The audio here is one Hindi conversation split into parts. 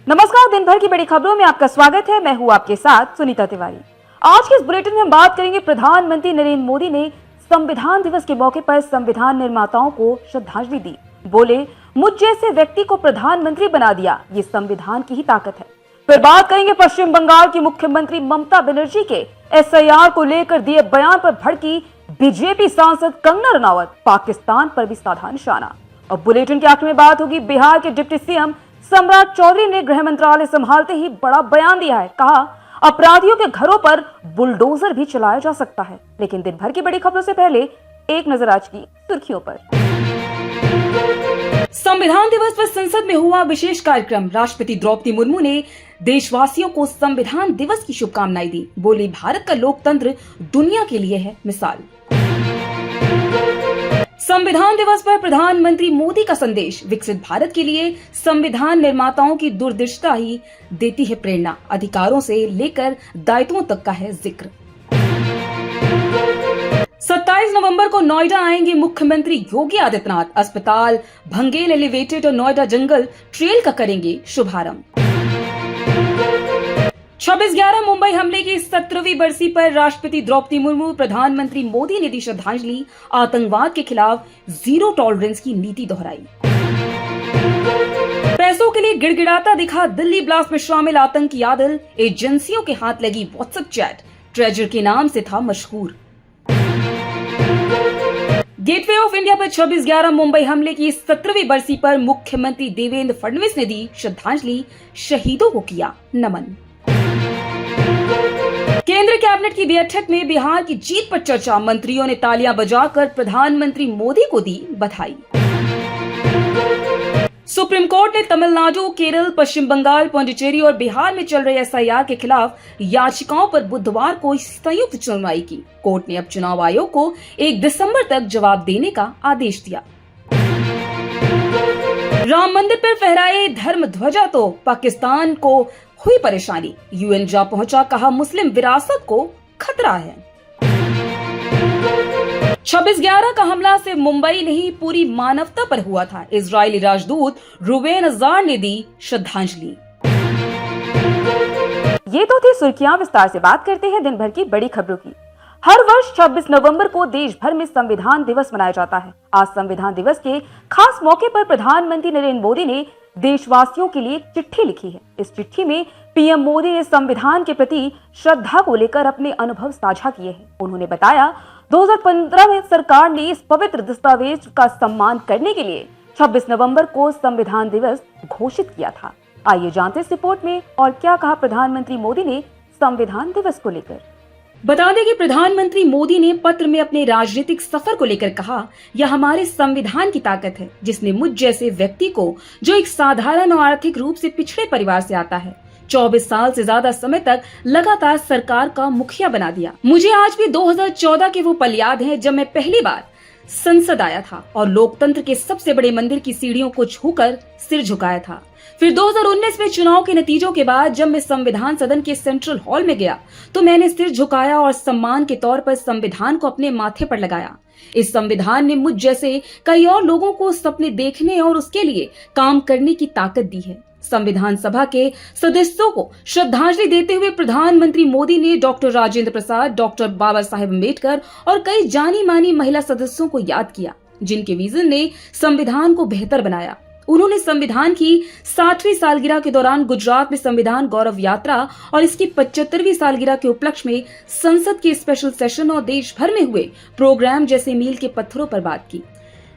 नमस्कार, दिन भर की बड़ी खबरों में आपका स्वागत है। मैं हूं आपके साथ सुनीता तिवारी। आज के इस बुलेटिन में हम बात करेंगे प्रधानमंत्री नरेंद्र मोदी ने संविधान दिवस के मौके पर संविधान निर्माताओं को श्रद्धांजलि दी। बोले, मुझ जैसे व्यक्ति को प्रधानमंत्री बना दिया, ये संविधान की ही ताकत है। फिर बात करेंगे पश्चिम बंगाल की मुख्यमंत्री ममता बनर्जी के SIR को लेकर दिए बयान पर भड़की बीजेपी सांसद कंगना रनावत, पाकिस्तान पर भी साधा निशाना। और बुलेटिन के आखिर में बात होगी बिहार के डिप्टी CM सम्राट चौधरी ने गृह मंत्रालय संभालते ही बड़ा बयान दिया है। कहा, अपराधियों के घरों पर बुलडोजर भी चलाया जा सकता है। लेकिन दिन भर की बड़ी खबरों से पहले एक नजर आज की सुर्खियों पर। संविधान दिवस पर संसद में हुआ विशेष कार्यक्रम। राष्ट्रपति द्रौपदी मुर्मू ने देशवासियों को संविधान दिवस की शुभकामनाएं दी। बोली, भारत का लोकतंत्र दुनिया के लिए है मिसाल। संविधान दिवस पर प्रधानमंत्री मोदी का संदेश, विकसित भारत के लिए संविधान निर्माताओं की दूरदृष्टता ही देती है प्रेरणा। अधिकारों से लेकर दायित्वों तक का है जिक्र। 27 नवंबर को नोएडा आएंगे मुख्यमंत्री योगी आदित्यनाथ। अस्पताल, भंगेल एलिवेटेड और नोएडा जंगल ट्रेल का करेंगे शुभारंभ। 26/11 मुंबई हमले की 17वीं बरसी पर राष्ट्रपति द्रौपदी मुर्मू, प्रधानमंत्री मोदी ने दी श्रद्धांजलि। आतंकवाद के खिलाफ जीरो टॉलरेंस की नीति दोहराई। पैसों के लिए गिड़गिड़ाता दिखा दिल्ली ब्लास्ट में शामिल आतंकी आदिल। एजेंसियों के हाथ लगी व्हाट्सएप चैट, ट्रेजर के नाम से था मशहूर। गेटवे ऑफ इंडिया पर 26/11 मुंबई हमले की 17वीं बरसी पर मुख्यमंत्री देवेंद्र फडणवीस ने दी श्रद्धांजलि। शहीदों को किया नमन। केंद्र कैबिनेट की बैठक में बिहार की जीत पर चर्चा। मंत्रियों ने तालियां बजाकर प्रधानमंत्री मोदी को दी बधाई। सुप्रीम कोर्ट ने तमिलनाडु, केरल, पश्चिम बंगाल, पुडुचेरी और बिहार में चल रहे SIR के खिलाफ याचिकाओं पर बुधवार को संयुक्त सुनवाई की। कोर्ट ने अब चुनाव आयोग को 1 दिसंबर तक जवाब देने का आदेश दिया। राम मंदिर पर फहराए धर्म ध्वजा तो पाकिस्तान को हुई परेशानी। UN जा पहुंचा, कहा मुस्लिम विरासत को खतरा है। 26/11 का हमला सिर्फ मुंबई नहीं पूरी मानवता पर हुआ था। इजरायली राजदूत रुवेन अजार ने दी श्रद्धांजलि। ये तो थी सुर्खियां। विस्तार से बात करते हैं दिन भर की बड़ी खबरों की। हर वर्ष 26 नवंबर को देश भर में संविधान दिवस मनाया जाता है। आज संविधान दिवस के खास मौके पर प्रधानमंत्री नरेंद्र मोदी ने देशवासियों के लिए चिट्ठी लिखी है। इस चिट्ठी में PM मोदी ने संविधान के प्रति श्रद्धा को लेकर अपने अनुभव साझा किए हैं। उन्होंने बताया, 2015 में सरकार ने इस पवित्र दस्तावेज का सम्मान करने के लिए 26 नवंबर को संविधान दिवस घोषित किया था। आइए जानते हैं इस रिपोर्ट में और क्या कहा प्रधानमंत्री मोदी ने संविधान दिवस को लेकर। बता दें कि प्रधानमंत्री मोदी ने पत्र में अपने राजनीतिक सफर को लेकर कहा, यह हमारे संविधान की ताकत है जिसने मुझ जैसे व्यक्ति को, जो एक साधारण और आर्थिक रूप से पिछड़े परिवार से आता है, 24 साल से ज्यादा समय तक लगातार सरकार का मुखिया बना दिया। मुझे आज भी 2014 के वो पल याद हैं जब मैं पहली बार संसद आया था और लोकतंत्र के सबसे बड़े मंदिर की सीढ़ियों को छूकर सिर झुकाया था। फिर 2019 में चुनाव के नतीजों के बाद जब मैं संविधान सदन के सेंट्रल हॉल में गया तो मैंने सिर झुकाया और सम्मान के तौर पर संविधान को अपने माथे पर लगाया। इस संविधान ने मुझ जैसे कई और लोगों को सपने देखने और उसके लिए काम करने की ताकत दी है। संविधान सभा के सदस्यों को श्रद्धांजलि देते हुए प्रधानमंत्री मोदी ने डॉक्टर राजेंद्र प्रसाद, डॉक्टर बाबा साहेब अम्बेडकर और कई जानी मानी महिला सदस्यों को याद किया, जिनके विजन ने संविधान को बेहतर बनाया। उन्होंने संविधान की 60वीं सालगिरह के दौरान गुजरात में संविधान गौरव यात्रा और इसकी 75वीं सालगिरह के उपलक्ष्य में संसद के स्पेशल सेशन और देश भर में हुए प्रोग्राम जैसे मील के पत्थरों पर बात की,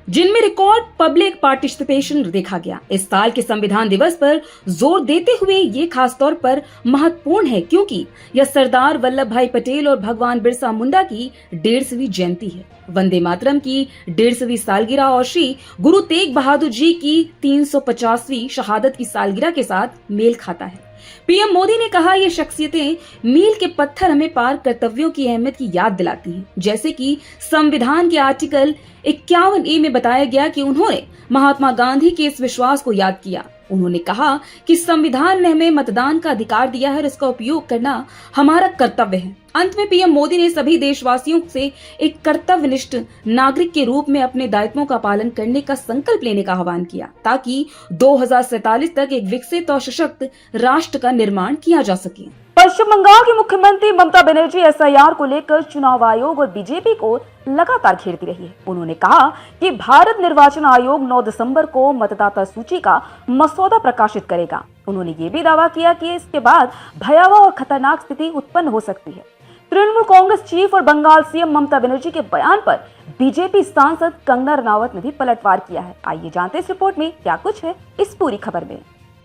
जिनमें रिकॉर्ड पब्लिक पार्टिसिपेशन देखा गया। इस साल के संविधान दिवस पर जोर देते हुए ये खास तौर पर महत्वपूर्ण है क्योंकि यह सरदार वल्लभ भाई पटेल और भगवान बिरसा मुंडा की 150वीं जयंती है, वंदे मातरम की 150वीं सालगिरह और श्री गुरु तेग बहादुर जी की 350वीं शहादत की सालगिरह के साथ मेल खाता है। PM मोदी ने कहा, ये शख्सियतें मील के पत्थर हमें पार कर्तव्यों की अहमियत की याद दिलाती हैं। जैसे कि संविधान के आर्टिकल 51A में बताया गया कि उन्होंने महात्मा गांधी के इस विश्वास को याद किया उन्होंने कहा कि संविधान ने हमें मतदान का अधिकार दिया है और इसका उपयोग करना हमारा कर्तव्य है। अंत में पीएम मोदी ने सभी देशवासियों से एक कर्तव्यनिष्ठ नागरिक के रूप में अपने दायित्वों का पालन करने का संकल्प लेने का आह्वान किया, ताकि 2047 तक एक विकसित और सशक्त राष्ट्र का निर्माण किया जा सके। पश्चिम बंगाल की मुख्यमंत्री ममता बनर्जी एसआईआर को लेकर चुनाव आयोग और बीजेपी को लगातार घेरती रही है। उन्होंने कहा कि भारत निर्वाचन आयोग 9 दिसंबर को मतदाता सूची का मसौदा प्रकाशित करेगा। उन्होंने ये भी दावा किया कि इसके बाद भयावह और खतरनाक स्थिति उत्पन्न हो सकती है। तृणमूल कांग्रेस चीफ और बंगाल सीएम ममता बनर्जी के बयान पर बीजेपी सांसद कंगना रनावत ने भी पलटवार किया है। आइए जानते हैं इस रिपोर्ट में क्या कुछ है इस पूरी खबर में।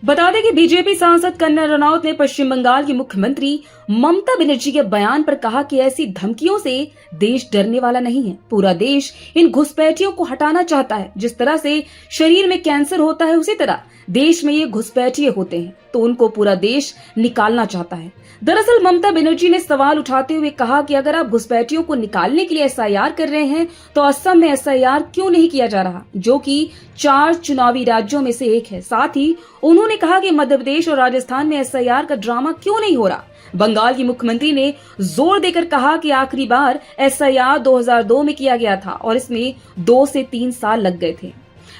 बता दें कि बीजेपी सांसद कंगना रनावत ने पश्चिम बंगाल की मुख्यमंत्री ममता बनर्जी के बयान पर कहा कि ऐसी धमकियों से देश डरने वाला नहीं है। पूरा देश इन घुसपैठियों को हटाना चाहता है। जिस तरह से शरीर में कैंसर होता है, उसी तरह देश में ये घुसपैठिए होते हैं, तो उनको पूरा देश निकालना चाहता है। दरअसल ममता बनर्जी ने सवाल उठाते हुए कहा कि अगर आप घुसपैठियों को निकालने के लिए एसआईआर कर रहे हैं, तो असम में एसआईआर क्यों नहीं किया जा रहा, जो कि 4 चुनावी राज्यों में से एक है। साथ ही उन्होंने कहा कि मध्य प्रदेश और राजस्थान में एसआईआर का ड्रामा क्यों नहीं हो रहा। बंगाल की मुख्यमंत्री ने जोर देकर कहा कि आखिरी बार एसआईआर 2002 में किया गया था और इसमें 2 से 3 साल लग गए थे।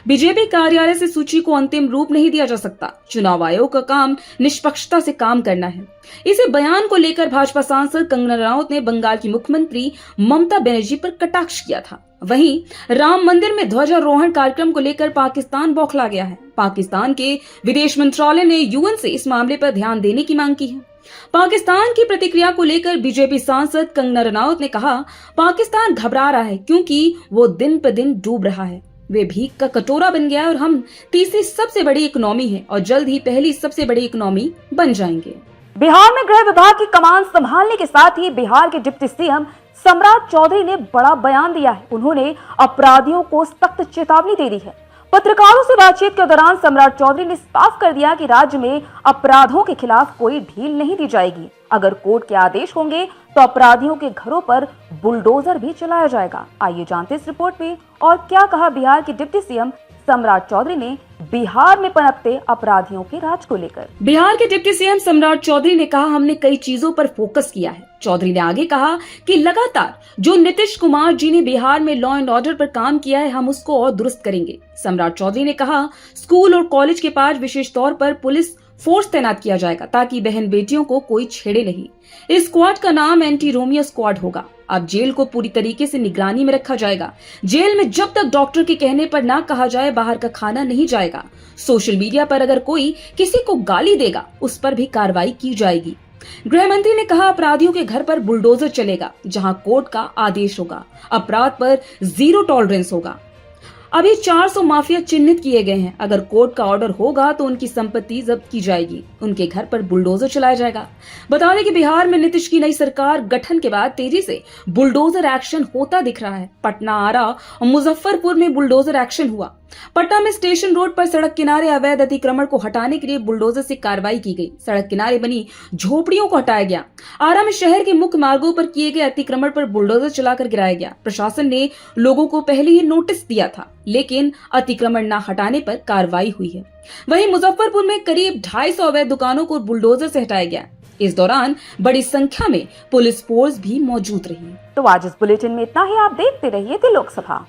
बीजेपी कार्यालय से सूची को अंतिम रूप नहीं दिया जा सकता। चुनाव आयोग का काम निष्पक्षता से काम करना है। इसी बयान को लेकर भाजपा सांसद कंगना रनावत ने बंगाल की मुख्यमंत्री ममता बनर्जी पर कटाक्ष किया था। वहीं राम मंदिर में ध्वजारोहण कार्यक्रम को लेकर पाकिस्तान बौखला गया है। पाकिस्तान के विदेश मंत्रालय ने यूएन से इस मामले पर ध्यान देने की मांग की है। पाकिस्तान की प्रतिक्रिया को लेकर बीजेपी सांसद कंगना रनावत ने कहा, पाकिस्तान घबरा रहा है क्योंकि वो दिन पर दिन डूब रहा है। वे भीख का कटोरा बन गया और हम तीसरी सबसे बड़ी इकोनॉमी है और जल्द ही पहली सबसे बड़ी इकोनॉमी बन जाएंगे। बिहार में गृह विभाग की कमान संभालने के साथ ही बिहार के डिप्टी सीएम सम्राट चौधरी ने बड़ा बयान दिया है। उन्होंने अपराधियों को सख्त चेतावनी दे दी है। पत्रकारों से बातचीत के दौरान सम्राट चौधरी ने साफ कर दिया कि राज्य में अपराधों के खिलाफ कोई ढील नहीं दी जाएगी। अगर कोर्ट के आदेश होंगे तो अपराधियों के घरों पर बुलडोजर भी चलाया जाएगा। आइए जानते इस रिपोर्ट में और क्या कहा बिहार के डिप्टी सीएम सम्राट चौधरी ने बिहार में पनपते अपराधियों के राज को लेकर। बिहार के डिप्टी सीएम सम्राट चौधरी ने कहा, हमने कई चीजों पर फोकस किया है। चौधरी ने आगे कहा कि लगातार जो नीतीश कुमार जी ने बिहार में लॉ एंड ऑर्डर पर काम किया है, हम उसको और दुरुस्त करेंगे। सम्राट चौधरी ने कहा, स्कूल और कॉलेज के पास विशेष तौर पर पुलिस फोर्स तैनात किया जाएगा ताकि बहन बेटियों को कोई छेड़े नहीं। इस स्क्वाड का नाम एंटी रोमियो स्क्वाड होगा। अब जेल को पूरी तरीके से निगरानी में रखा जाएगा। जेल में जब तक डॉक्टर के कहने पर ना कहा जाए बाहर का खाना नहीं जाएगा। सोशल मीडिया पर अगर कोई किसी को गाली देगा उस पर भी कार्रवाई की जाएगी। गृह मंत्री ने कहा, अपराधियों के घर पर बुलडोजर चलेगा। जहां कोर्ट का आदेश होगा, अपराध पर 0 टॉलरेंस होगा। अभी 400 माफिया चिन्हित किए गए हैं। अगर कोर्ट का ऑर्डर होगा तो उनकी संपत्ति जब्त की जाएगी, उनके घर पर बुलडोजर चलाया जाएगा। बता दें कि बिहार में नीतीश की नई सरकार गठन के बाद तेजी से बुलडोजर एक्शन होता दिख रहा है। पटना, आरा और मुजफ्फरपुर में बुलडोजर एक्शन हुआ। पटना में स्टेशन रोड पर सड़क किनारे अवैध अतिक्रमण को हटाने के लिए बुलडोजर से कार्रवाई की गई। सड़क किनारे बनी झोपड़ियों को हटाया गया। आरा में शहर के मुख्य मार्गों पर किए गए अतिक्रमण पर बुलडोजर चलाकर गिराया गया। प्रशासन ने लोगों को पहले ही नोटिस दिया था, लेकिन अतिक्रमण न हटाने पर कार्रवाई हुई है। वहीं मुजफ्फरपुर में करीब 250 अवैध दुकानों को बुलडोजर से हटाया गया। इस दौरान बड़ी संख्या में पुलिस फोर्स भी मौजूद रही। तो आज इस बुलेटिन में इतना ही। आप देखते रहिए द लोकसभा।